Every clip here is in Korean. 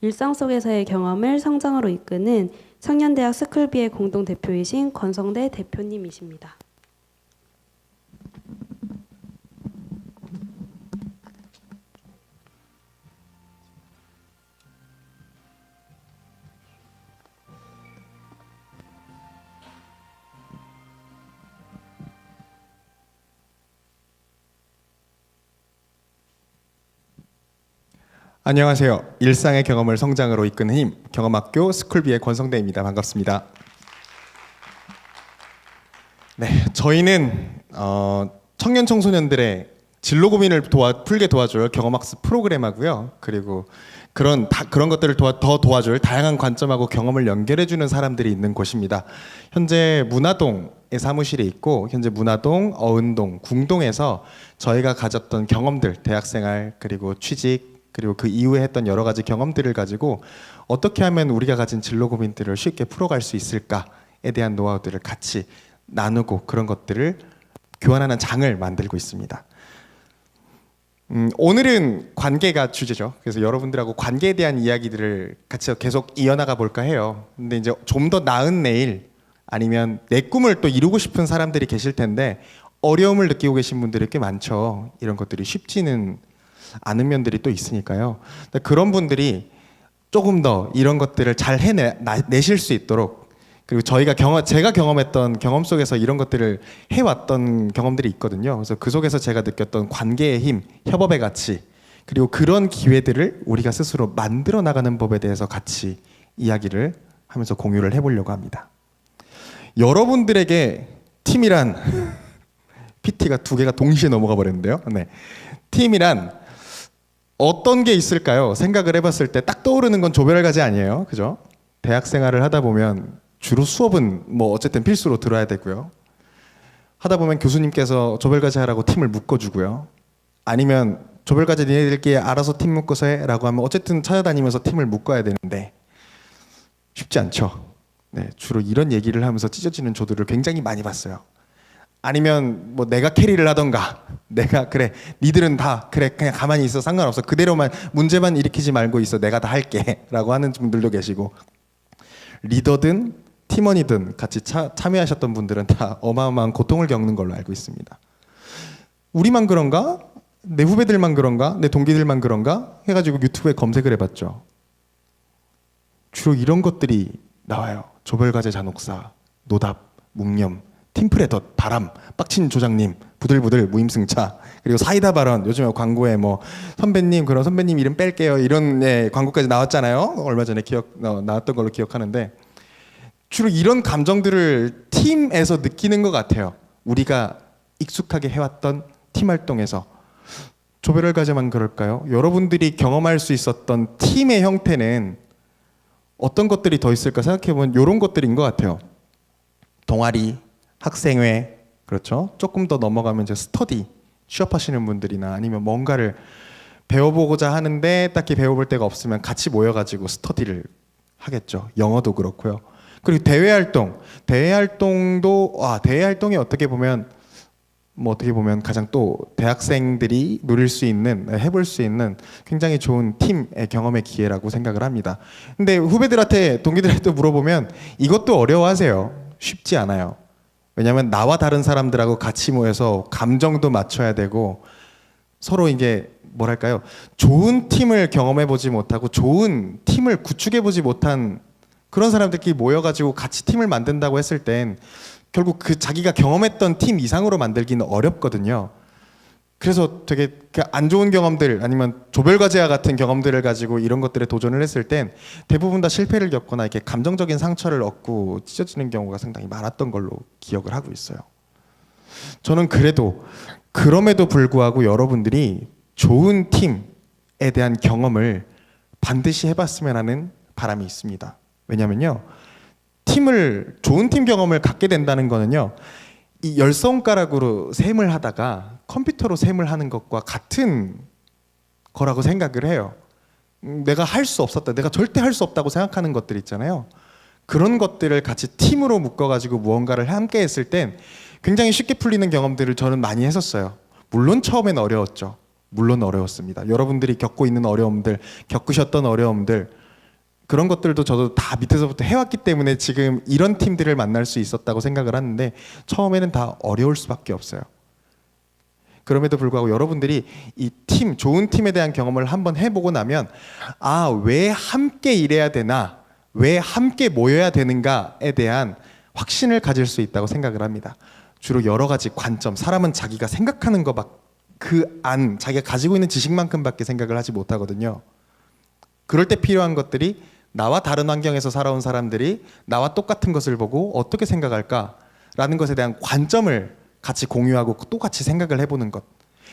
일상 속에서의 경험을 성장으로 이끄는 청년대학 스쿨비의 공동대표이신 권성대 대표님이십니다. 안녕하세요. 일상의 경험을 성장으로 이끄는 힘, 경험학교 스쿨비의 권성대입니다. 반갑습니다. 네, 저희는 청년 청소년들의 진로 고민을 풀게 도와줄 경험학습 프로그램 하고요. 그리고 그런 것들을 더 도와줄 다양한 관점하고 경험을 연결해주는 사람들이 있는 곳입니다. 현재 문화동에 사무실에 있고, 현재 문화동, 어은동, 궁동에서 저희가 가졌던 경험들, 대학생활, 그리고 취직, 그리고 그 이후에 했던 여러 가지 경험들을 가지고 어떻게 하면 우리가 가진 진로 고민들을 쉽게 풀어갈 수 있을까에 대한 노하우들을 같이 나누고 그런 것들을 교환하는 장을 만들고 있습니다. 오늘은 관계가 주제죠. 그래서 여러분들하고 관계에 대한 이야기들을 같이 계속 이어나가 볼까 해요. 근데 이제 좀 더 나은 내일, 아니면 내 꿈을 또 이루고 싶은 사람들이 계실 텐데 어려움을 느끼고 계신 분들이 꽤 많죠. 이런 것들이 쉽지는 않은 면들이 또 있으니까요. 그런 분들이 조금 더 이런 것들을 잘 해내실 수 있도록, 그리고 제가 경험했던 경험 속에서 이런 것들을 해왔던 경험들이 있거든요. 그래서 그 속에서 제가 느꼈던 관계의 힘, 협업의 가치, 그리고 그런 기회들을 우리가 스스로 만들어 나가는 법에 대해서 같이 이야기를 하면서 공유를 해보려고 합니다. 여러분들에게 팀이란 PT가 두 개가 동시에 넘어가 버렸는데요. 네, 팀이란 어떤 게 있을까요? 생각을 해봤을 때 딱 떠오르는 건 조별과제 아니에요, 그죠? 대학 생활을 하다 보면 주로 수업은 뭐 어쨌든 필수로 들어야 되고요. 하다 보면 교수님께서 조별과제 하라고 팀을 묶어주고요. 아니면 조별과제 니네들끼리 알아서 팀 묶어서 해라고 하면 어쨌든 찾아다니면서 팀을 묶어야 되는데 쉽지 않죠. 네, 주로 이런 얘기를 하면서 찢어지는 조들을 굉장히 많이 봤어요. 아니면 뭐 내가 캐리를 하던가, 내가 그래 니들은 다 그래 그냥 가만히 있어 상관없어 그대로만 문제만 일으키지 말고 있어 내가 다 할게 라고 하는 분들도 계시고, 리더든 팀원이든 같이 참여하셨던 분들은 다 어마어마한 고통을 겪는 걸로 알고 있습니다. 우리만 그런가? 내 후배들만 그런가? 내 동기들만 그런가? 해가지고 유튜브에 검색을 해봤죠. 주로 이런 것들이 나와요. 조별과제 잔혹사, 노답, 묵념, 팀플에덧, 바람, 빡친 조장님, 부들부들 무임승차, 그리고 사이다 발언. 요즘에 광고에 뭐 선배님 그런 선배님 이름 뺄게요 이런 광고까지 나왔잖아요. 얼마 전에 나왔던 걸로 기억하는데, 주로 이런 감정들을 팀에서 느끼는 것 같아요. 우리가 익숙하게 해왔던 팀 활동에서. 조별과제만 그럴까요? 여러분들이 경험할 수 있었던 팀의 형태는 어떤 것들이 더 있을까 생각해보면 이런 것들인 것 같아요. 동아리, 학생회, 그렇죠? 조금 더 넘어가면 이제 스터디, 취업하시는 분들이나 아니면 뭔가를 배워보고자 하는데 딱히 배워볼 데가 없으면 같이 모여가지고 스터디를 하겠죠. 영어도 그렇고요. 그리고 대외 활동이 어떻게 보면 가장 또 대학생들이 누릴 수 있는, 해볼 수 있는 굉장히 좋은 팀의 경험의 기회라고 생각을 합니다. 근데 후배들한테, 동기들한테 물어보면 이것도 어려워하세요. 쉽지 않아요. 왜냐하면 나와 다른 사람들하고 같이 모여서 감정도 맞춰야 되고, 서로 이게 뭐랄까요, 좋은 팀을 경험해보지 못하고 좋은 팀을 구축해보지 못한 그런 사람들끼리 모여가지고 같이 팀을 만든다고 했을 땐 결국 그 자기가 경험했던 팀 이상으로 만들기는 어렵거든요. 그래서 되게 안 좋은 경험들, 아니면 조별과제와 같은 경험들을 가지고 이런 것들에 도전을 했을 땐 대부분 다 실패를 겪거나 이렇게 감정적인 상처를 얻고 찢어지는 경우가 상당히 많았던 걸로 기억을 하고 있어요. 저는 그럼에도 불구하고 여러분들이 좋은 팀에 대한 경험을 반드시 해봤으면 하는 바람이 있습니다. 왜냐면요, 좋은 팀 경험을 갖게 된다는 거는요, 이 10손가락으로 셈을 하다가 컴퓨터로 셈을 하는 것과 같은 거라고 생각을 해요. 내가 할 수 없었다, 내가 절대 할 수 없다고 생각하는 것들 있잖아요. 그런 것들을 같이 팀으로 묶어가지고 무언가를 함께 했을 땐 굉장히 쉽게 풀리는 경험들을 저는 많이 했었어요. 물론 처음엔 어려웠죠. 물론 어려웠습니다. 여러분들이 겪고 있는 어려움들, 겪으셨던 어려움들, 그런 것들도 저도 다 밑에서부터 해왔기 때문에 지금 이런 팀들을 만날 수 있었다고 생각을 하는데 처음에는 다 어려울 수밖에 없어요. 그럼에도 불구하고 여러분들이 이 팀, 좋은 팀에 대한 경험을 한번 해보고 나면 아, 왜 함께 일해야 되나, 왜 함께 모여야 되는가에 대한 확신을 가질 수 있다고 생각을 합니다. 주로 여러 가지 관점, 사람은 자기가 생각하는 자기가 가지고 있는 지식만큼밖에 생각을 하지 못하거든요. 그럴 때 필요한 것들이 나와 다른 환경에서 살아온 사람들이 나와 똑같은 것을 보고 어떻게 생각할까라는 것에 대한 관점을 같이 공유하고 또 같이 생각을 해보는 것,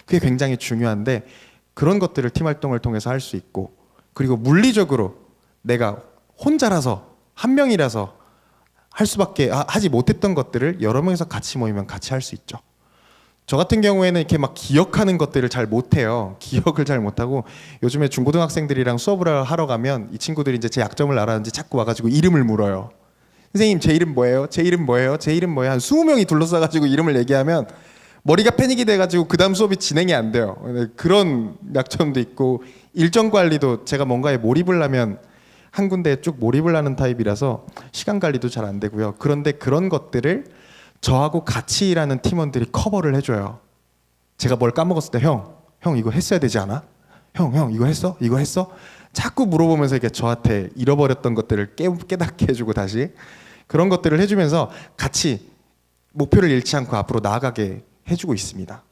그게 굉장히 중요한데 그런 것들을 팀 활동을 통해서 할 수 있고, 그리고 물리적으로 내가 혼자라서 한 명이라서 할 수밖에 하지 못했던 것들을 여러 명이서 같이 모이면 같이 할 수 있죠. 저 같은 경우에는 이렇게 막 기억하는 것들을 잘 못해요. 기억을 잘 못하고 요즘에 중고등학생들이랑 수업을 하러 가면 이 친구들이 이제 제 약점을 알았는지 자꾸 와가지고 이름을 물어요. 선생님 제 이름 뭐예요? 제 이름 뭐예요? 제 이름 뭐예요? 한 20명이 둘러싸가지고 이름을 얘기하면 머리가 패닉이 돼가지고 그 다음 수업이 진행이 안 돼요. 그런 약점도 있고, 일정 관리도 제가 뭔가에 몰입을 하면 한 군데에 쭉 몰입을 하는 타입이라서 시간 관리도 잘 안 되고요. 그런데 그런 것들을 저하고 같이 일하는 팀원들이 커버를 해줘요. 제가 뭘 까먹었을 때 형 이거 했어야 되지 않아? 형 이거 했어? 이거 했어? 자꾸 물어보면서 이렇게 저한테 잃어버렸던 것들을 깨닫게 해주고 다시 그런 것들을 해주면서 같이 목표를 잃지 않고 앞으로 나아가게 해주고 있습니다.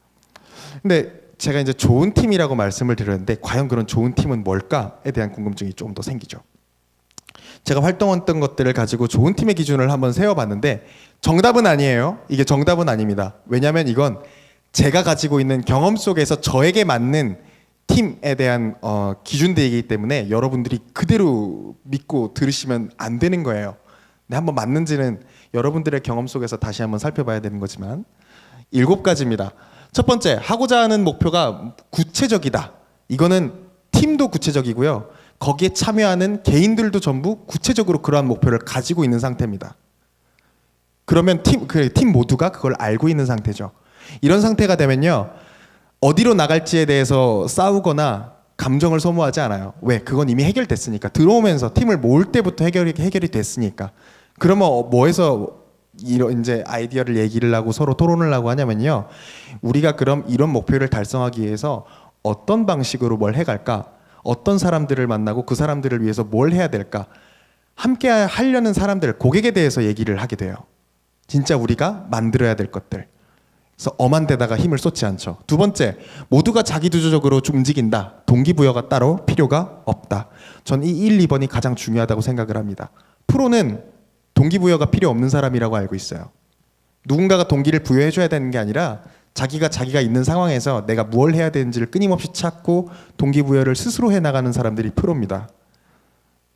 근데 제가 이제 좋은 팀이라고 말씀을 드렸는데 과연 그런 좋은 팀은 뭘까에 대한 궁금증이 좀 더 생기죠. 제가 활동했던 것들을 가지고 좋은 팀의 기준을 한번 세워봤는데 정답은 아니에요. 이게 정답은 아닙니다. 왜냐하면 이건 제가 가지고 있는 경험 속에서 저에게 맞는 팀에 대한 기준들이기 때문에 여러분들이 그대로 믿고 들으시면 안 되는 거예요. 근데 한번 맞는지는 여러분들의 경험 속에서 다시 한번 살펴봐야 되는 거지만 7가지입니다. 첫 번째, 하고자 하는 목표가 구체적이다. 이거는 팀도 구체적이고요. 거기에 참여하는 개인들도 전부 구체적으로 그러한 목표를 가지고 있는 상태입니다. 그러면 팀 모두가 그걸 알고 있는 상태죠. 이런 상태가 되면요, 어디로 나갈지에 대해서 싸우거나 감정을 소모하지 않아요. 왜? 그건 이미 해결됐으니까. 들어오면서 팀을 모을 때부터 해결이 됐으니까. 그러면 뭐해서 이제 아이디어를 얘기를 하고 서로 토론을 하고 하냐면요, 우리가 그럼 이런 목표를 달성하기 위해서 어떤 방식으로 뭘 해갈까? 어떤 사람들을 만나고 그 사람들을 위해서 뭘 해야 될까? 함께 하려는 사람들, 고객에 대해서 얘기를 하게 돼요. 진짜 우리가 만들어야 될 것들. 그래서 엄한 데다가 힘을 쏟지 않죠. 두 번째, 모두가 자기주도적으로 움직인다. 동기부여가 따로 필요가 없다. 전 이 1, 2번이 가장 중요하다고 생각을 합니다. 프로는 동기부여가 필요 없는 사람이라고 알고 있어요. 누군가가 동기를 부여해줘야 되는 게 아니라 자기가 있는 상황에서 내가 뭘 해야 되는지를 끊임없이 찾고 동기부여를 스스로 해나가는 사람들이 프로입니다.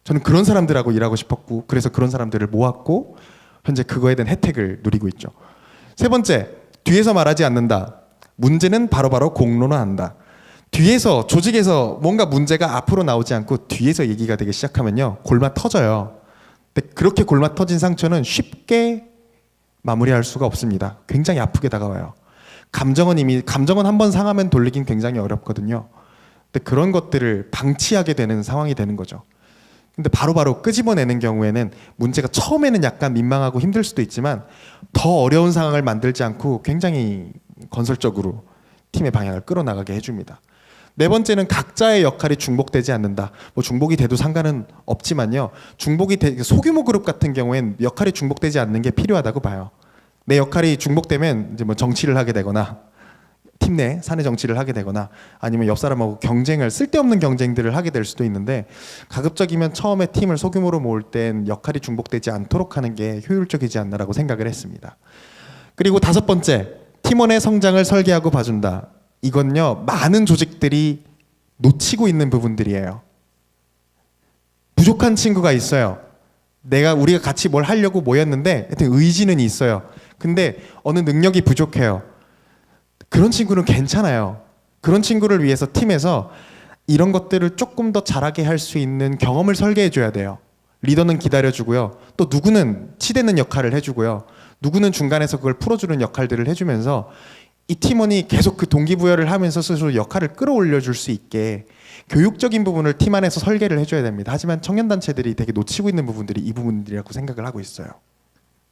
저는 그런 사람들하고 일하고 싶었고 그래서 그런 사람들을 모았고 현재 그거에 대한 혜택을 누리고 있죠. 세 번째, 뒤에서 말하지 않는다. 문제는 바로바로 공론화한다. 뒤에서, 조직에서 뭔가 문제가 앞으로 나오지 않고 뒤에서 얘기가 되기 시작하면요, 골마 터져요. 근데 그렇게 골마 터진 상처는 쉽게 마무리할 수가 없습니다. 굉장히 아프게 다가와요. 감정은 한번 상하면 돌리긴 굉장히 어렵거든요. 근데 그런 것들을 방치하게 되는 상황이 되는 거죠. 근데 바로바로 끄집어내는 경우에는 문제가 처음에는 약간 민망하고 힘들 수도 있지만 더 어려운 상황을 만들지 않고 굉장히 건설적으로 팀의 방향을 끌어나가게 해줍니다. 네 번째는 각자의 역할이 중복되지 않는다. 뭐 중복이 돼도 상관은 없지만요, 소규모 그룹 같은 경우엔 역할이 중복되지 않는 게 필요하다고 봐요. 내 역할이 중복되면 이제 뭐 정치를 하게 되거나 팀 내 사내 정치를 하게 되거나 아니면 옆 사람하고 쓸데없는 경쟁들을 하게 될 수도 있는데, 가급적이면 처음에 팀을 소규모로 모을 땐 역할이 중복되지 않도록 하는 게 효율적이지 않나라고 생각을 했습니다. 그리고 5번째, 팀원의 성장을 설계하고 봐준다. 이건요, 많은 조직들이 놓치고 있는 부분들이에요. 부족한 친구가 있어요. 우리가 같이 뭘 하려고 모였는데 하여튼 의지는 있어요. 근데 어느 능력이 부족해요. 그런 친구는 괜찮아요. 그런 친구를 위해서 팀에서 이런 것들을 조금 더 잘하게 할 수 있는 경험을 설계해 줘야 돼요. 리더는 기다려주고요. 또 누구는 치대는 역할을 해주고요. 누구는 중간에서 그걸 풀어주는 역할들을 해주면서 이 팀원이 계속 그 동기부여를 하면서 스스로 역할을 끌어올려 줄 수 있게 교육적인 부분을 팀 안에서 설계를 해줘야 됩니다. 하지만 청년단체들이 되게 놓치고 있는 부분들이 이 부분들이라고 생각을 하고 있어요.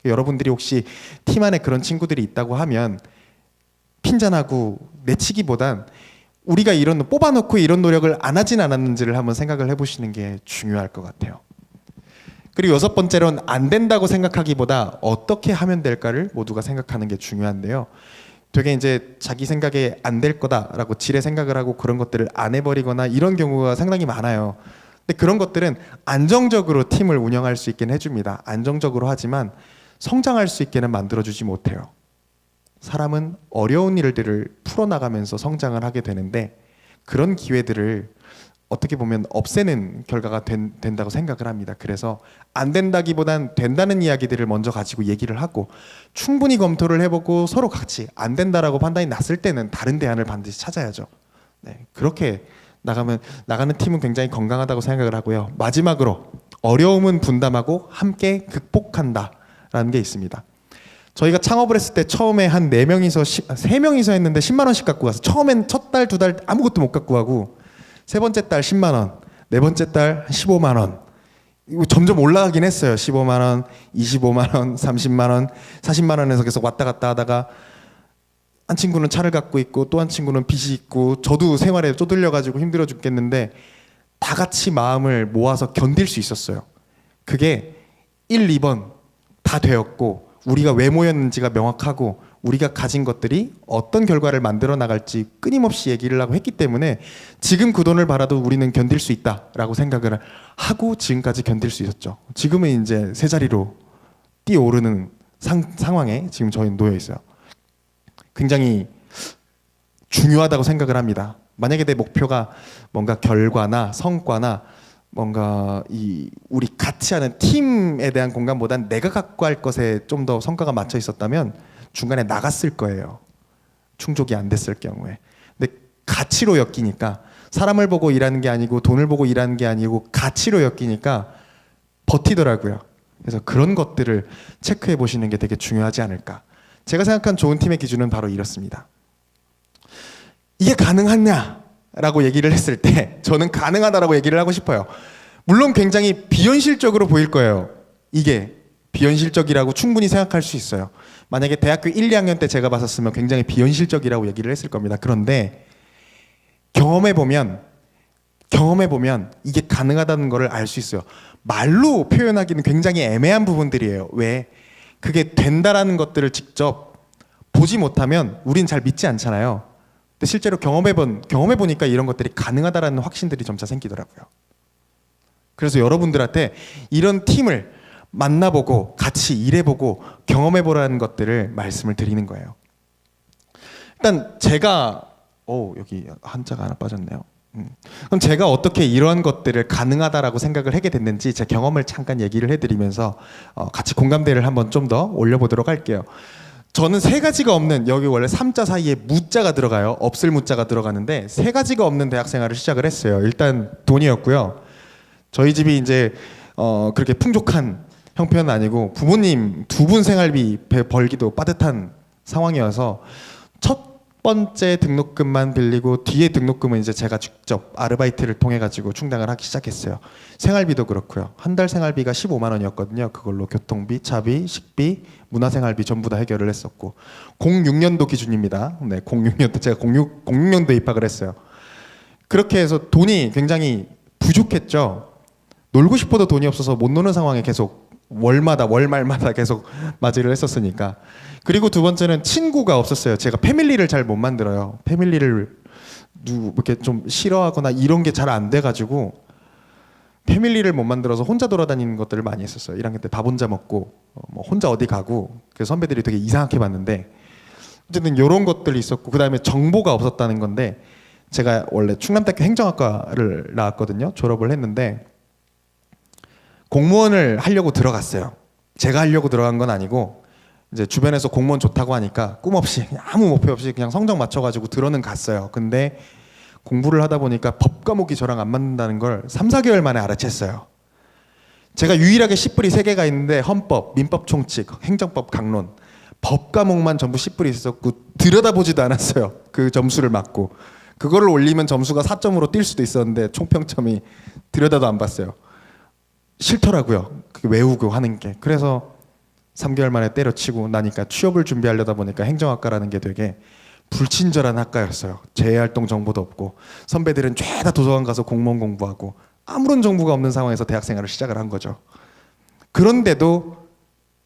여러분들이 혹시 팀 안에 그런 친구들이 있다고 하면 핀잔하고 내치기보단 우리가 이런 뽑아놓고 이런 노력을 안 하진 않았는지를 한번 생각을 해보시는 게 중요할 것 같아요. 그리고 여섯 번째로는 안 된다고 생각하기보다 어떻게 하면 될까를 모두가 생각하는 게 중요한데요. 되게 이제 자기 생각에 안 될 거다라고 지레 생각을 하고 그런 것들을 안 해버리거나 이런 경우가 상당히 많아요. 근데 그런 것들은 안정적으로 팀을 운영할 수 있게 해줍니다. 안정적으로 하지만 성장할 수 있게는 만들어주지 못해요. 사람은 어려운 일들을 풀어나가면서 성장을 하게 되는데 그런 기회들을 어떻게 보면 없애는 결과가 된다고 생각을 합니다. 그래서 안 된다기보단 된다는 이야기들을 먼저 가지고 얘기를 하고 충분히 검토를 해보고 서로 같이 안 된다라고 판단이 났을 때는 다른 대안을 반드시 찾아야죠. 네, 그렇게 나가는 팀은 굉장히 건강하다고 생각을 하고요. 마지막으로 어려움은 분담하고 함께 극복한다라는 게 있습니다. 저희가 창업을 했을 때 처음에 한 3명이서 했는데 10만 원씩 갖고 가서 처음엔 첫 달, 두 달 아무것도 못 갖고 가고 세 번째 달 10만 원, 네 번째 달 15만 원. 이거 점점 올라가긴 했어요. 15만 원, 25만 원, 30만 원, 40만 원에서 계속 왔다 갔다 하다가 한 친구는 차를 갖고 있고 또 한 친구는 빚이 있고 저도 생활에 쪼들려 가지고 힘들어 죽겠는데 다 같이 마음을 모아서 견딜 수 있었어요. 그게 1, 2번 다 되었고 우리가 왜 모였는지가 명확하고 우리가 가진 것들이 어떤 결과를 만들어 나갈지 끊임없이 얘기를 하고 했기 때문에 지금 그 돈을 벌어도 우리는 견딜 수 있다라고 생각을 하고 지금까지 견딜 수 있었죠. 지금은 이제 세 자리로 뛰어오르는 상황에 지금 저희는 놓여 있어요. 굉장히 중요하다고 생각을 합니다. 만약에 내 목표가 뭔가 결과나 성과나 뭔가 우리 같이 하는 팀에 대한 공간보단 내가 갖고 할 것에 좀 더 성과가 맞춰 있었다면 중간에 나갔을 거예요. 충족이 안 됐을 경우에. 근데 가치로 엮이니까 사람을 보고 일하는 게 아니고 돈을 보고 일하는 게 아니고 가치로 엮이니까 버티더라고요. 그래서 그런 것들을 체크해 보시는 게 되게 중요하지 않을까. 제가 생각한 좋은 팀의 기준은 바로 이렇습니다. 이게 가능하냐라고 얘기를 했을 때 저는 가능하다라고 얘기를 하고 싶어요. 물론 굉장히 비현실적으로 보일 거예요. 이게 비현실적이라고 충분히 생각할 수 있어요. 만약에 대학교 1, 2학년 때 제가 봤었으면 굉장히 비현실적이라고 얘기를 했을 겁니다. 그런데 경험해보면 이게 가능하다는 걸 알 수 있어요. 말로 표현하기는 굉장히 애매한 부분들이에요. 왜? 그게 된다라는 것들을 직접 보지 못하면 우린 잘 믿지 않잖아요. 근데 실제로 경험해보니까 이런 것들이 가능하다라는 확신들이 점차 생기더라고요. 그래서 여러분들한테 이런 팀을 만나보고 같이 일해보고 경험해보라는 것들을 말씀을 드리는 거예요. 일단 제가 여기 한자가 하나 빠졌네요. 그럼 제가 어떻게 이러한 것들을 가능하다라고 생각을 하게 됐는지 제 경험을 잠깐 얘기를 해드리면서 같이 공감대를 한번 좀 더 올려보도록 할게요. 저는 세 가지가 없는, 여기 원래 3자 사이에 무자가 들어가요. 없을 무자가 들어가는데 세 가지가 없는 대학 생활을 시작을 했어요. 일단 돈이었고요. 저희 집이 이제 그렇게 풍족한 형편은 아니고 부모님 두 분 생활비 벌기도 빠듯한 상황이어서 첫 번째 등록금만 빌리고 뒤에 등록금은 이제 제가 직접 아르바이트를 통해 가지고 충당을 하기 시작했어요. 생활비도 그렇고요. 한 달 생활비가 15만 원이었거든요. 그걸로 교통비, 차비, 식비, 문화생활비 전부 다 해결을 했었고 06년도 기준입니다. 네, 06년도 제가 06년도에 입학을 했어요. 그렇게 해서 돈이 굉장히 부족했죠. 놀고 싶어도 돈이 없어서 못 노는 상황에 계속 월말마다 계속 맞이를 했었으니까. 그리고 두 번째는 친구가 없었어요. 제가 패밀리를 잘 못 만들어요. 패밀리를 이렇게 좀 싫어하거나 이런 게 잘 안 돼가지고 패밀리를 못 만들어서 혼자 돌아다니는 것들을 많이 했었어요. 1학년 때 밥 혼자 먹고 뭐 혼자 어디 가고 그래서 선배들이 되게 이상하게 봤는데 어쨌든 이런 것들이 있었고 그 다음에 정보가 없었다는 건데 제가 원래 충남대학교 행정학과를 나왔거든요. 졸업을 했는데 공무원을 하려고 들어갔어요. 제가 하려고 들어간 건 아니고 이제 주변에서 공무원 좋다고 하니까 꿈 없이 그냥 아무 목표 없이 그냥 성적 맞춰가지고 들어는 갔어요. 근데 공부를 하다 보니까 법 과목이 저랑 안 맞는다는 걸 3, 4개월 만에 알아챘어요. 제가 유일하게 10불이 3개가 있는데 헌법, 민법 총칙, 행정법 강론 법 과목만 전부 C뿔이 있었고 들여다보지도 않았어요. 그 점수를 맞고 그거를 올리면 점수가 4점으로 뛸 수도 있었는데 총평점이 들여다도 안 봤어요. 싫더라고요. 그게 외우고 하는 게. 그래서 3개월 만에 때려치고 나니까 취업을 준비하려다 보니까 행정학과라는 게 되게 불친절한 학과였어요. 재활동 정보도 없고 선배들은 죄다 도서관 가서 공무원 공부하고 아무런 정보가 없는 상황에서 대학 생활을 시작을 한 거죠. 그런데도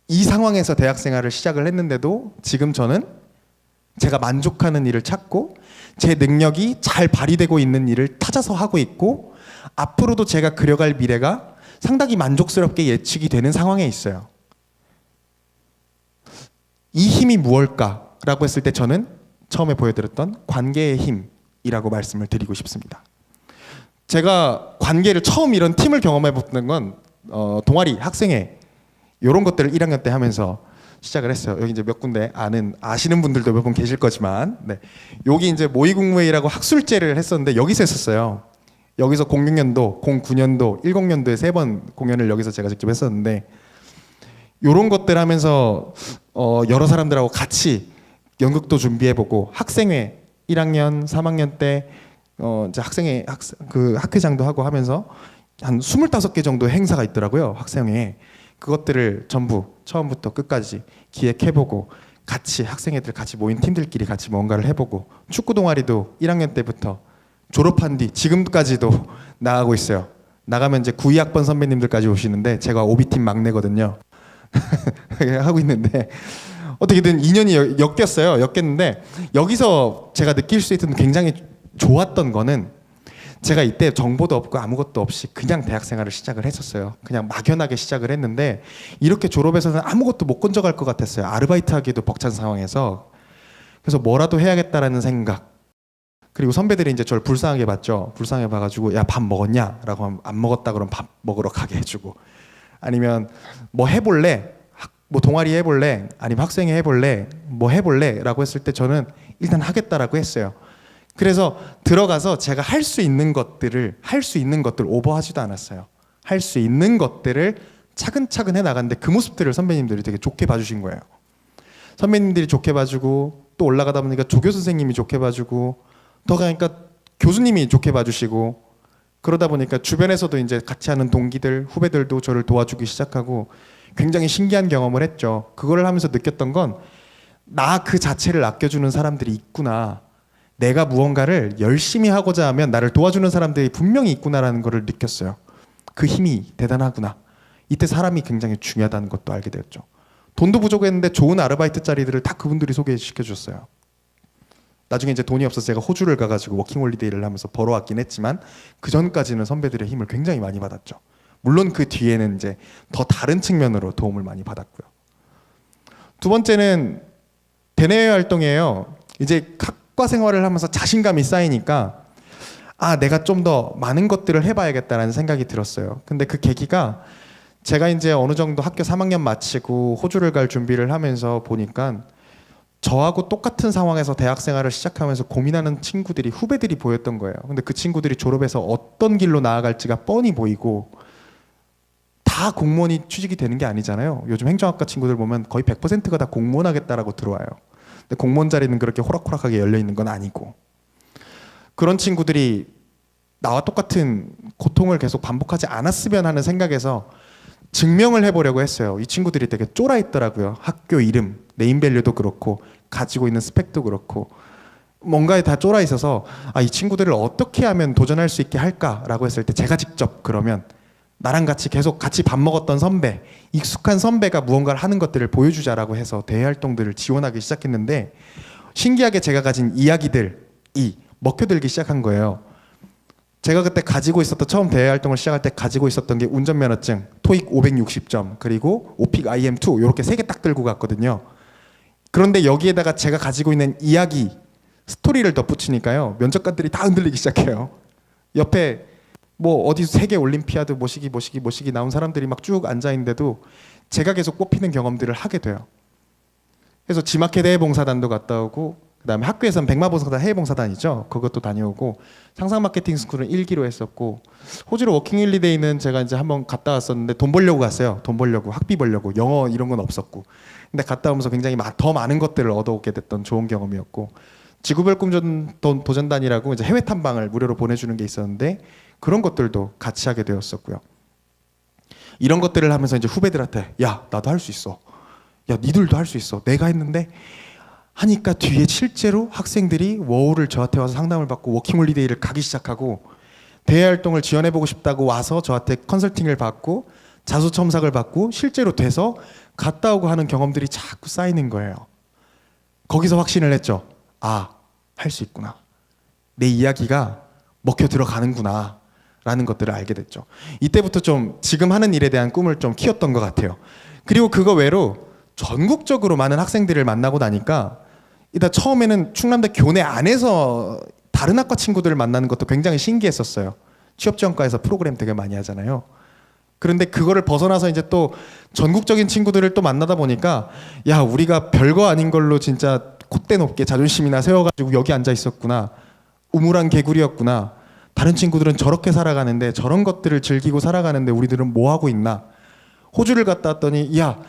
이 상황에서 대학 생활을 시작을 했는데도 지금 저는 제가 만족하는 일을 찾고 제 능력이 잘 발휘되고 있는 일을 찾아서 하고 있고 앞으로도 제가 그려갈 미래가 상당히 만족스럽게 예측이 되는 상황에 있어요. 이 힘이 무엇일까라고 했을 때 저는 처음에 보여드렸던 관계의 힘이라고 말씀을 드리고 싶습니다. 제가 관계를 처음 이런 팀을 경험해 봤던 건 동아리 학생회 이런 것들을 1학년 때 하면서 시작을 했어요. 여기 이제 몇 군데 아시는 분들도 몇 분 계실 거지만, 네. 여기 이제 모의국무회의라고 학술제를 했었는데 여기서 했었어요. 여기서 06년도, 09년도, 10년도에 3번 공연을 여기서 제가 직접 했었는데 이런 것들 하면서 여러 사람들하고 같이 연극도 준비해보고 학생회 1학년, 3학년 때 이제 학회장도 하고 하면서 한 25개 정도 행사가 있더라고요. 학생회에. 그것들을 전부 처음부터 끝까지 기획해보고 같이 학생회들 같이 모인 팀들끼리 같이 뭔가를 해보고 축구 동아리도 1학년 때부터 졸업한 뒤 지금까지도 나가고 있어요. 나가면 이제 92학번 선배님들까지 오시는데 제가 오비팀 막내거든요. 하고 있는데 어떻게든 인연이 엮였는데 여기서 제가 느낄 수 있던 굉장히 좋았던 거는 제가 이때 정보도 없고 아무것도 없이 그냥 대학 생활을 시작을 했었어요. 그냥 막연하게 시작을 했는데 이렇게 졸업해서는 아무것도 못 건져갈 것 같았어요. 아르바이트 하기도 벅찬 상황에서. 그래서 뭐라도 해야겠다라는 생각. 그리고 선배들이 이제 저를 불쌍하게 봤죠. 불쌍하게 봐가지고 야 밥 먹었냐? 라고 하면 안 먹었다 그러면 밥 먹으러 가게 해주고 아니면 뭐 해볼래? 뭐 동아리 해볼래? 아니면 학생회 해볼래? 뭐 해볼래? 라고 했을 때 저는 일단 하겠다라고 했어요. 그래서 들어가서 제가 할 수 있는 것들 오버하지도 않았어요. 할 수 있는 것들을 차근차근 해나갔는데 그 모습들을 선배님들이 되게 좋게 봐주신 거예요. 선배님들이 좋게 봐주고 또 올라가다 보니까 조교 선생님이 좋게 봐주고 더 가니까 교수님이 좋게 봐주시고 그러다 보니까 주변에서도 이제 같이 하는 동기들, 후배들도 저를 도와주기 시작하고 굉장히 신기한 경험을 했죠. 그거를 하면서 느꼈던 건 나 그 자체를 아껴주는 사람들이 있구나. 내가 무언가를 열심히 하고자 하면 나를 도와주는 사람들이 분명히 있구나라는 것을 느꼈어요. 그 힘이 대단하구나. 이때 사람이 굉장히 중요하다는 것도 알게 되었죠. 돈도 부족했는데 좋은 아르바이트 자리들을 다 그분들이 소개시켜 줬어요. 나중에 이제 돈이 없어서 제가 호주를 가가지고 워킹홀리데이를 하면서 벌어왔긴 했지만 그 전까지는 선배들의 힘을 굉장히 많이 받았죠. 물론 그 뒤에는 이제 더 다른 측면으로 도움을 많이 받았고요. 두 번째는 대내외 활동이에요. 이제 학과 생활을 하면서 자신감이 쌓이니까 내가 좀 더 많은 것들을 해봐야겠다라는 생각이 들었어요. 근데 그 계기가 제가 이제 어느 정도 학교 3학년 마치고 호주를 갈 준비를 하면서 보니까 저하고 똑같은 상황에서 대학 생활을 시작하면서 고민하는 친구들이 후배들이 보였던 거예요. 근데 그 친구들이 졸업해서 어떤 길로 나아갈지가 뻔히 보이고 다 공무원이 취직이 되는 게 아니잖아요. 요즘 행정학과 친구들 보면 거의 100%가 다 공무원 하겠다라고 들어와요. 근데 공무원 자리는 그렇게 호락호락하게 열려 있는 건 아니고 그런 친구들이 나와 똑같은 고통을 계속 반복하지 않았으면 하는 생각에서 증명을 해보려고 했어요. 이 친구들이 되게 쫄아 있더라고요. 학교 이름, 네임밸류도 그렇고 가지고 있는 스펙도 그렇고 뭔가에 다 쫄아 있어서 이 친구들을 어떻게 하면 도전할 수 있게 할까라고 했을 때 제가 직접 그러면 나랑 같이 계속 같이 밥 먹었던 선배, 익숙한 선배가 무언가를 하는 것들을 보여주자라고 해서 대외 활동들을 지원하기 시작했는데 신기하게 제가 가진 이야기들이 먹혀들기 시작한 거예요. 제가 그때 가지고 있었던 처음 대외 활동을 시작할 때 가지고 있었던 게 운전면허증, 토익 560점, 그리고 오픽 IM2 이렇게 3개 딱 들고 갔거든요. 그런데 여기에다가 제가 가지고 있는 이야기, 스토리를 덧붙이니까요. 면접관들이 다 흔들리기 시작해요. 옆에 뭐 어디서 세계 올림피아드 모시기 나온 사람들이 막 쭉 앉아 있는데도 제가 계속 뽑히는 경험들을 하게 돼요. 그래서 지마켓 대봉사단도 갔다 오고 그다음에 학교에서는 백마봉사단, 해외봉사단이죠. 그것도 다녀오고 상상 마케팅 스쿨은 1기로 했었고 호주로 워킹 홀리데이는 제가 이제 한번 갔다 왔었는데 돈 벌려고 갔어요. 돈 벌려고 학비 벌려고 영어 이런 건 없었고 근데 갔다 오면서 굉장히 더 많은 것들을 얻어오게 됐던 좋은 경험이었고 지구별 꿈 도전단이라고 이제 해외 탐방을 무료로 보내주는 게 있었는데 그런 것들도 같이 하게 되었었고요. 이런 것들을 하면서 이제 후배들한테 야 나도 할 수 있어. 야 니들도 할 수 있어. 내가 했는데 하니까 뒤에 실제로 학생들이 워홀을 저한테 와서 상담을 받고 워킹홀리데이를 가기 시작하고 대외활동을 지원해보고 싶다고 와서 저한테 컨설팅을 받고 자소첨삭을 받고 실제로 돼서 갔다 오고 하는 경험들이 자꾸 쌓이는 거예요. 거기서 확신을 했죠. 아, 할 수 있구나. 내 이야기가 먹혀 들어가는구나 라는 것들을 알게 됐죠. 이때부터 좀 지금 하는 일에 대한 꿈을 좀 키웠던 것 같아요. 그리고 그거 외로 전국적으로 많은 학생들을 만나고 나니까 일단 처음에는 충남대 교내 안에서 다른 학과 친구들을 만나는 것도 굉장히 신기했었어요. 취업지원과에서 프로그램 되게 많이 하잖아요. 그런데 그거를 벗어나서 이제 또 전국적인 친구들을 또 만나다 보니까 야 우리가 별거 아닌 걸로 진짜 콧대 높게 자존심이나 세워가지고 여기 앉아 있었구나. 우물한 개구리였구나. 다른 친구들은 저렇게 살아가는데 저런 것들을 즐기고 살아가는데 우리들은 뭐 하고 있나. 호주를 갔다 왔더니 야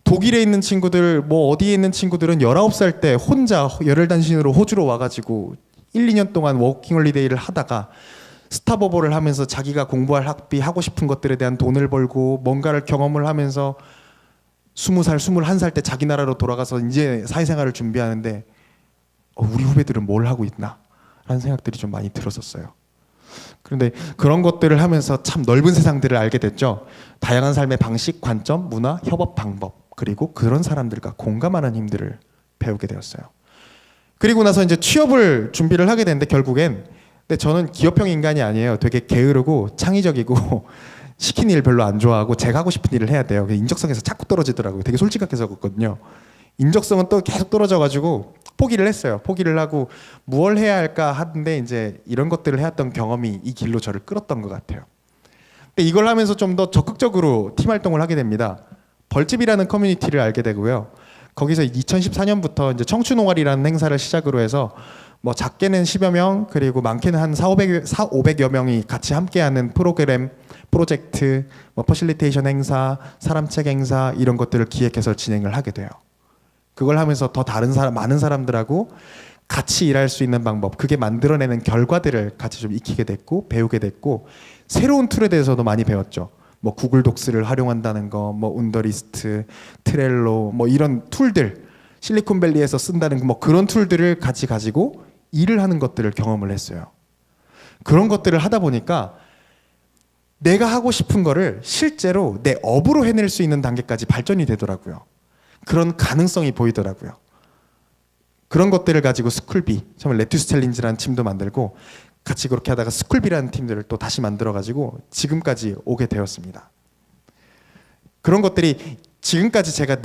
독일에 있는 친구들 뭐 어디에 있는 친구들은 19살 때 혼자 열혈단신으로 호주로 와가지고 1, 2년 동안 워킹홀리데이를 하다가 스탑오버를 하면서 자기가 공부할 학비 하고 싶은 것들에 대한 돈을 벌고 뭔가를 경험을 하면서 20살, 21살 때 자기 나라로 돌아가서 이제 사회생활을 준비하는데 우리 후배들은 뭘 하고 있나 라는 생각들이 좀 많이 들었었어요. 그런데 그런 것들을 하면서 참 넓은 세상들을 알게 됐죠. 다양한 삶의 방식, 관점, 문화, 협업 방법 그리고 그런 사람들과 공감하는 힘들을 배우게 되었어요. 그리고 나서 이제 취업을 준비를 하게 됐는데 결국엔 근데 저는 기업형 인간이 아니에요. 되게 게으르고 창의적이고 시킨 일 별로 안 좋아하고 제가 하고 싶은 일을 해야 돼요. 인적성에서 자꾸 떨어지더라고요. 되게 솔직하게 그렇거든요. 인적성은 또 계속 떨어져가지고 포기를 했어요. 포기를 하고 무엇을 해야 할까 하는데 이제 이런 것들을 해왔던 경험이 이 길로 저를 끌었던 것 같아요. 근데 이걸 하면서 좀 더 적극적으로 팀 활동을 하게 됩니다. 벌집이라는 커뮤니티를 알게 되고요. 거기서 2014년부터 이제 청춘옹알이라는 행사를 시작으로 해서 뭐 작게는 10여 명 그리고 많게는 한 500여 명이 같이 함께하는 프로그램, 프로젝트, 뭐 퍼실리테이션 행사, 사람책 행사 이런 것들을 기획해서 진행을 하게 돼요. 그걸 하면서 더 많은 사람들하고 같이 일할 수 있는 방법, 그게 만들어내는 결과들을 같이 좀 익히게 됐고 배우게 됐고 새로운 툴에 대해서도 많이 배웠죠. 뭐 구글 독스를 활용한다는 거, 뭐 운더리스트, 트렐로 뭐 이런 툴들 실리콘밸리에서 쓴다는 뭐 그런 툴들을 같이 가지고 일을 하는 것들을 경험을 했어요. 그런 것들을 하다 보니까 내가 하고 싶은 거를 실제로 내 업으로 해낼 수 있는 단계까지 발전이 되더라고요. 그런 가능성이 보이더라고요. 그런 것들을 가지고 스쿨비, 정말 레투스 챌린지라는 팀도 만들고 같이 그렇게 하다가 스쿨비라는 팀들을 또 다시 만들어가지고 지금까지 오게 되었습니다. 그런 것들이 지금까지 제가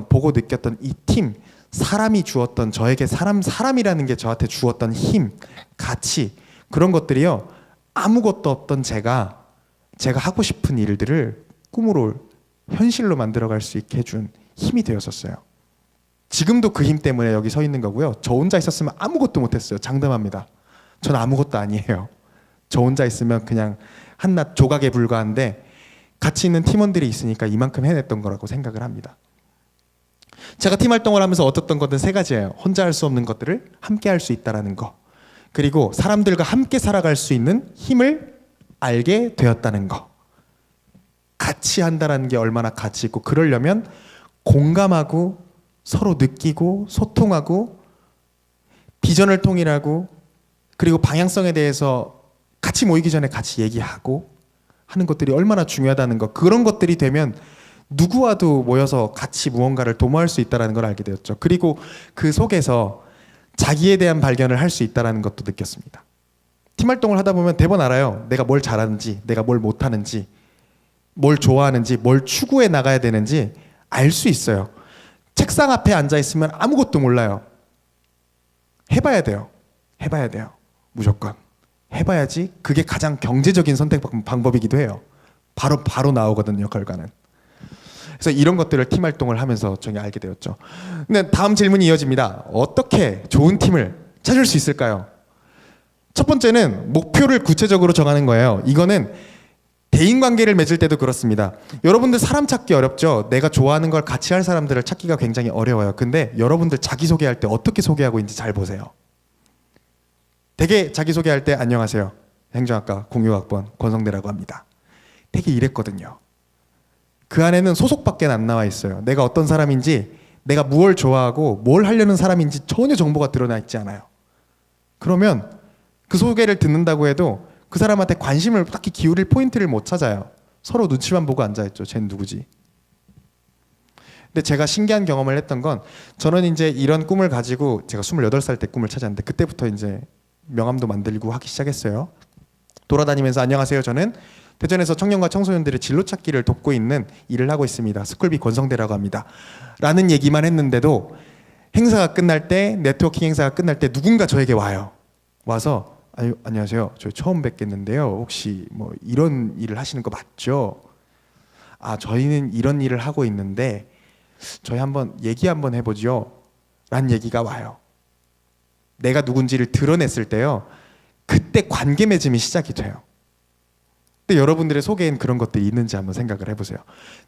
보고 느꼈던 이 팀, 사람이 주었던 저에게 사람이라는 게 저한테 주었던 힘, 가치 그런 것들이요. 아무것도 없던 제가 하고 싶은 일들을 꿈으로 현실로 만들어갈 수 있게 해준 힘이 되었었어요. 지금도 그 힘 때문에 여기 서 있는 거고요. 저 혼자 있었으면 아무것도 못했어요. 장담합니다. 저는 아무것도 아니에요. 저 혼자 있으면 그냥 한낱 조각에 불과한데 같이 있는 팀원들이 있으니까 이만큼 해냈던 거라고 생각을 합니다. 제가 팀 활동을 하면서 얻었던 것은 세 가지예요. 혼자 할 수 없는 것들을 함께 할 수 있다는 거. 그리고 사람들과 함께 살아갈 수 있는 힘을 알게 되었다는 거. 같이 한다는 게 얼마나 가치 있고 그러려면 공감하고 서로 느끼고 소통하고 비전을 통일하고 그리고 방향성에 대해서 같이 모이기 전에 같이 얘기하고 하는 것들이 얼마나 중요하다는 거. 그런 것들이 되면 누구와도 모여서 같이 무언가를 도모할 수 있다는 걸 알게 되었죠. 그리고 그 속에서 자기에 대한 발견을 할 수 있다는 것도 느꼈습니다. 팀 활동을 하다 보면 대번 알아요. 내가 뭘 잘하는지, 내가 뭘 못하는지, 뭘 좋아하는지, 뭘 추구해 나가야 되는지 알 수 있어요. 책상 앞에 앉아 있으면 아무것도 몰라요. 해봐야 돼요. 해봐야 돼요. 무조건. 해봐야지 그게 가장 경제적인 선택 방법이기도 해요. 바로 나오거든요, 결과는. 그래서 이런 것들을 팀 활동을 하면서 저희 알게 되었죠. 근데 다음 질문이 이어집니다. 어떻게 좋은 팀을 찾을 수 있을까요? 첫 번째는 목표를 구체적으로 정하는 거예요. 이거는 대인관계를 맺을 때도 그렇습니다. 여러분들 사람 찾기 어렵죠? 내가 좋아하는 걸 같이 할 사람들을 찾기가 굉장히 어려워요. 근데 여러분들 자기소개할 때 어떻게 소개하고 있는지 잘 보세요. 되게 자기소개할 때 안녕하세요. 행정학과 공유학번 권성대라고 합니다. 되게 이랬거든요. 그 안에는 소속밖에 안 나와 있어요. 내가 어떤 사람인지, 내가 무엇을 좋아하고 뭘 하려는 사람인지 전혀 정보가 드러나 있지 않아요. 그러면 그 소개를 듣는다고 해도 그 사람한테 관심을 딱히 기울일 포인트를 못 찾아요. 서로 눈치만 보고 앉아있죠. 쟤는 누구지? 근데 제가 신기한 경험을 했던 건, 저는 이제 이런 꿈을 가지고 제가 28살 때 꿈을 찾았는데 그때부터 이제 명함도 만들고 하기 시작했어요. 돌아다니면서 안녕하세요. 저는 대전에서 청년과 청소년들의 진로 찾기를 돕고 있는 일을 하고 있습니다. 스쿨비 권성대라고 합니다. 라는 얘기만 했는데도 행사가 끝날 때, 네트워킹 행사가 끝날 때 누군가 저에게 와요. 와서 안녕하세요. 저 처음 뵙겠는데요. 혹시 뭐 이런 일을 하시는 거 맞죠? 아, 저희는 이런 일을 하고 있는데 저희 한번 얘기 한번 해보죠. 라는 얘기가 와요. 내가 누군지를 드러냈을 때요. 그때 관계 맺음이 시작이 돼요. 근데 여러분들의 속에는 그런 것들이 있는지 한번 생각을 해보세요.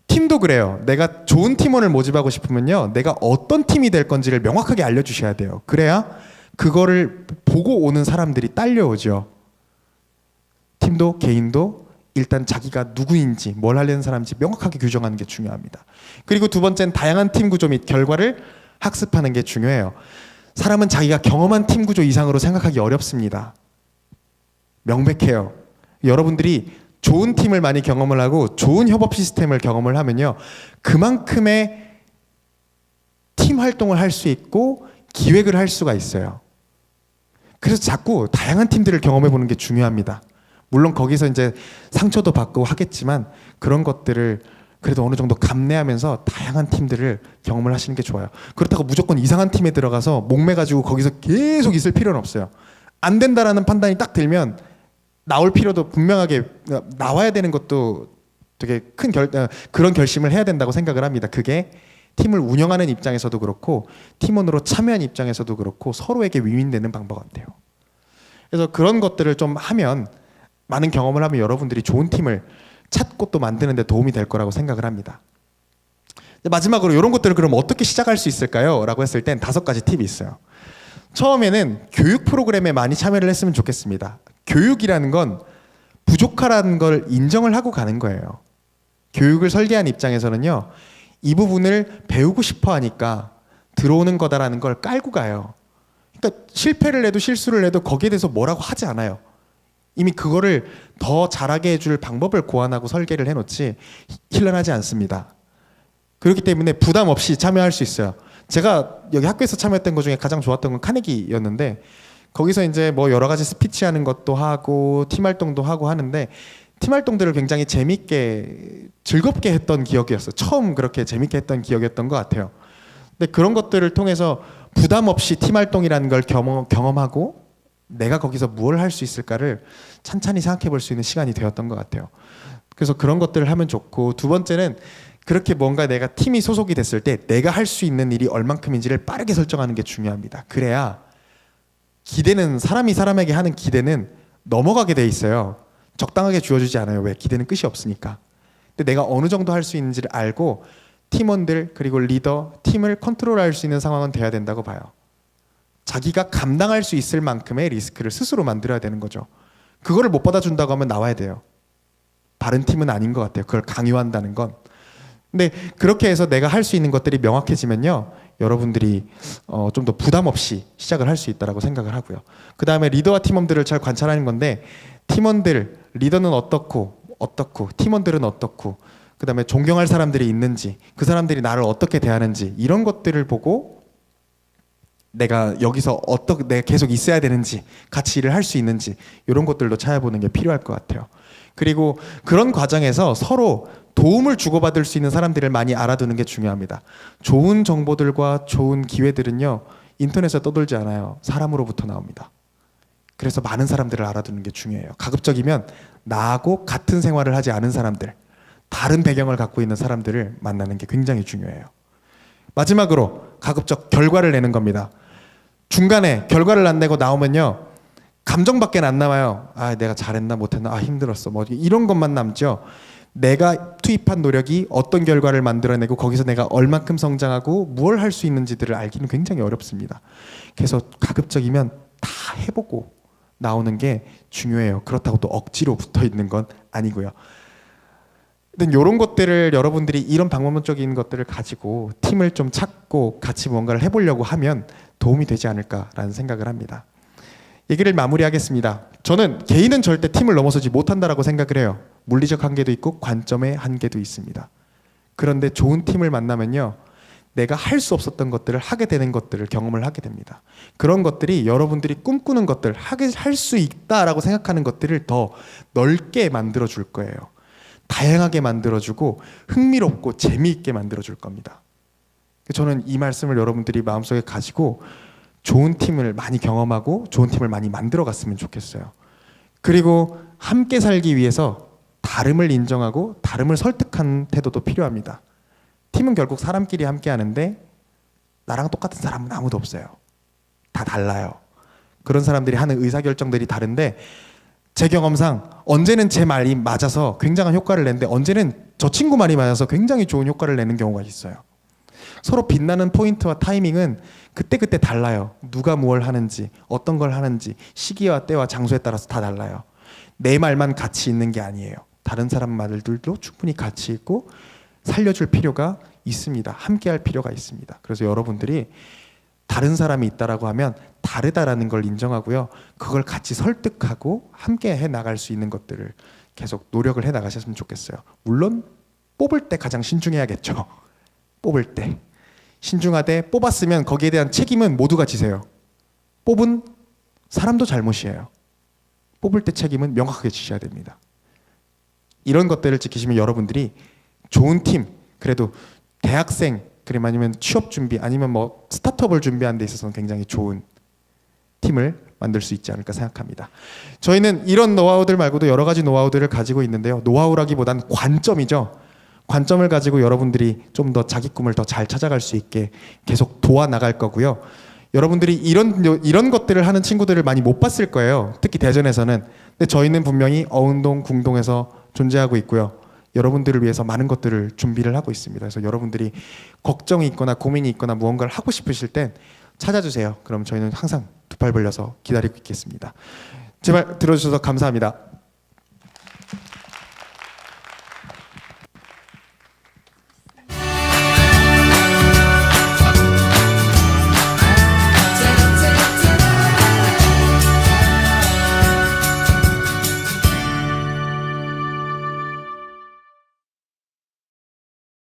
팀도 그래요. 내가 좋은 팀원을 모집하고 싶으면요. 내가 어떤 팀이 될 건지를 명확하게 알려주셔야 돼요. 그래야 그거를 보고 오는 사람들이 딸려오죠. 팀도 개인도 일단 자기가 누구인지 뭘 하려는 사람인지 명확하게 규정하는 게 중요합니다. 그리고 두 번째는 다양한 팀 구조 및 결과를 학습하는 게 중요해요. 사람은 자기가 경험한 팀 구조 이상으로 생각하기 어렵습니다. 명백해요. 여러분들이 좋은 팀을 많이 경험을 하고 좋은 협업 시스템을 경험을 하면요. 그만큼의 팀 활동을 할 수 있고 기획을 할 수가 있어요. 그래서 자꾸 다양한 팀들을 경험해 보는 게 중요합니다. 물론 거기서 이제 상처도 받고 하겠지만 그런 것들을 그래도 어느 정도 감내하면서 다양한 팀들을 경험을 하시는 게 좋아요. 그렇다고 무조건 이상한 팀에 들어가서 목매가지고 거기서 계속 있을 필요는 없어요. 안 된다라는 판단이 딱 들면 나올 필요도 분명하게, 나와야 되는 것도 되게 큰 그런 결심을 해야 된다고 생각을 합니다. 그게 팀을 운영하는 입장에서도 그렇고 팀원으로 참여한 입장에서도 그렇고 서로에게 윈윈되는 방법 같아요. 그래서 그런 것들을 좀 하면, 많은 경험을 하면 여러분들이 좋은 팀을 찾고 또 만드는 데 도움이 될 거라고 생각을 합니다. 마지막으로 이런 것들을 그럼 어떻게 시작할 수 있을까요? 라고 했을 땐 5가지 팁이 있어요. 처음에는 교육 프로그램에 많이 참여를 했으면 좋겠습니다. 교육이라는 건 부족하라는 걸 인정을 하고 가는 거예요. 교육을 설계한 입장에서는요. 이 부분을 배우고 싶어 하니까 들어오는 거다라는 걸 깔고 가요. 그러니까 실패를 해도 실수를 해도 거기에 대해서 뭐라고 하지 않아요. 이미 그거를 더 잘하게 해줄 방법을 고안하고 설계를 해놓지 힐난하지 않습니다. 그렇기 때문에 부담 없이 참여할 수 있어요. 제가 여기 학교에서 참여했던 것 중에 가장 좋았던 건 카네기였는데, 거기서 이제 뭐 여러 가지 스피치 하는 것도 하고 팀 활동도 하고 하는데, 팀 활동들을 굉장히 재밌게 즐겁게 했던 기억이었어요. 처음 그렇게 재밌게 했던 기억이었던 것 같아요. 근데 그런 것들을 통해서 부담 없이 팀 활동이라는 걸 경험하고 내가 거기서 뭘 할 수 있을까를 찬찬히 생각해 볼 수 있는 시간이 되었던 것 같아요. 그래서 그런 것들을 하면 좋고, 두 번째는 그렇게 뭔가 내가 팀이 소속이 됐을 때 내가 할 수 있는 일이 얼만큼인지를 빠르게 설정하는 게 중요합니다. 그래야 기대는, 사람이 사람에게 하는 기대는 넘어가게 돼 있어요. 적당하게 주어주지 않아요. 왜? 기대는 끝이 없으니까. 근데 내가 어느 정도 할 수 있는지를 알고 팀원들 그리고 리더, 팀을 컨트롤할 수 있는 상황은 돼야 된다고 봐요. 자기가 감당할 수 있을 만큼의 리스크를 스스로 만들어야 되는 거죠. 그거를 못 받아준다고 하면 나와야 돼요. 바른 팀은 아닌 것 같아요. 그걸 강요한다는 건. 근데 그렇게 해서 내가 할 수 있는 것들이 명확해지면요. 여러분들이 좀 더 부담 없이 시작을 할 수 있다고 생각을 하고요. 그 다음에 리더와 팀원들을 잘 관찰하는 건데, 팀원들, 리더는 어떻고 팀원들은 어떻고, 그 다음에 존경할 사람들이 있는지, 그 사람들이 나를 어떻게 대하는지, 이런 것들을 보고 내가 여기서 내가 계속 있어야 되는지, 같이 일을 할 수 있는지, 이런 것들도 찾아보는 게 필요할 것 같아요. 그리고 그런 과정에서 서로 도움을 주고받을 수 있는 사람들을 많이 알아두는 게 중요합니다. 좋은 정보들과 좋은 기회들은요, 인터넷에 떠돌지 않아요. 사람으로부터 나옵니다. 그래서 많은 사람들을 알아두는 게 중요해요. 가급적이면 나하고 같은 생활을 하지 않은 사람들, 다른 배경을 갖고 있는 사람들을 만나는 게 굉장히 중요해요. 마지막으로 가급적 결과를 내는 겁니다. 중간에 결과를 안 내고 나오면요, 감정밖에 안 남아요. 아, 내가 잘했나 못했나, 아, 힘들었어, 뭐 이런 것만 남죠. 내가 투입한 노력이 어떤 결과를 만들어내고 거기서 내가 얼만큼 성장하고 무엇을 할 수 있는지들을 알기는 굉장히 어렵습니다. 그래서 가급적이면 다 해보고 나오는 게 중요해요. 그렇다고 또 억지로 붙어 있는 건 아니고요. 근데 이런 것들을 여러분들이 이런 방법론적인 것들을 가지고 팀을 좀 찾고 같이 뭔가를 해보려고 하면 도움이 되지 않을까라는 생각을 합니다. 얘기를 마무리하겠습니다. 저는 개인은 절대 팀을 넘어서지 못한다라고 생각을 해요. 물리적 한계도 있고 관점의 한계도 있습니다. 그런데 좋은 팀을 만나면요, 내가 할 수 없었던 것들을 하게 되는 것들을 경험을 하게 됩니다. 그런 것들이 여러분들이 꿈꾸는 것들, 할 수 있다라고 생각하는 것들을 더 넓게 만들어 줄 거예요. 다양하게 만들어주고 흥미롭고 재미있게 만들어줄 겁니다. 저는 이 말씀을 여러분들이 마음속에 가지고 좋은 팀을 많이 경험하고 좋은 팀을 많이 만들어 갔으면 좋겠어요. 그리고 함께 살기 위해서 다름을 인정하고 다름을 설득하는 태도도 필요합니다. 팀은 결국 사람끼리 함께 하는데 나랑 똑같은 사람은 아무도 없어요. 다 달라요. 그런 사람들이 하는 의사결정들이 다른데 제 경험상 언제는 제 말이 맞아서 굉장한 효과를 내는데 언제는 저 친구 말이 맞아서 굉장히 좋은 효과를 내는 경우가 있어요. 서로 빛나는 포인트와 타이밍은 그때그때 달라요. 누가 뭘 하는지, 어떤 걸 하는지, 시기와 때와 장소에 따라서 다 달라요. 내 말만 가치 있는 게 아니에요. 다른 사람 말들도 충분히 가치 있고 살려줄 필요가 있습니다. 함께 할 필요가 있습니다. 그래서 여러분들이 다른 사람이 있다라고 하면 다르다라는 걸 인정하고요. 그걸 같이 설득하고 함께 해 나갈 수 있는 것들을 계속 노력을 해 나가셨으면 좋겠어요. 물론 뽑을 때 가장 신중해야겠죠. 뽑을 때 신중하되 뽑았으면 거기에 대한 책임은 모두가 지세요. 뽑은 사람도 잘못이에요. 뽑을 때 책임은 명확하게 지셔야 됩니다. 이런 것들을 지키시면 여러분들이 좋은 팀, 그래도 대학생, 그리고 아니면 취업 준비, 아니면 뭐 스타트업을 준비하는 데 있어서는 굉장히 좋은 팀을 만들 수 있지 않을까 생각합니다. 저희는 이런 노하우들 말고도 여러 가지 노하우들을 가지고 있는데요. 노하우라기보단 관점이죠. 관점을 가지고 여러분들이 좀 더 자기 꿈을 더 잘 찾아갈 수 있게 계속 도와 나갈 거고요. 여러분들이 이런 것들을 하는 친구들을 많이 못 봤을 거예요. 특히 대전에서는. 근데 저희는 분명히 어운동, 궁동에서 존재하고 있고요. 여러분들을 위해서 많은 것들을 준비를 하고 있습니다. 그래서 여러분들이 걱정이 있거나 고민이 있거나 무언가를 하고 싶으실 땐 찾아주세요. 그럼 저희는 항상 두 팔 벌려서 기다리고 있겠습니다. 제 말 들어주셔서 감사합니다.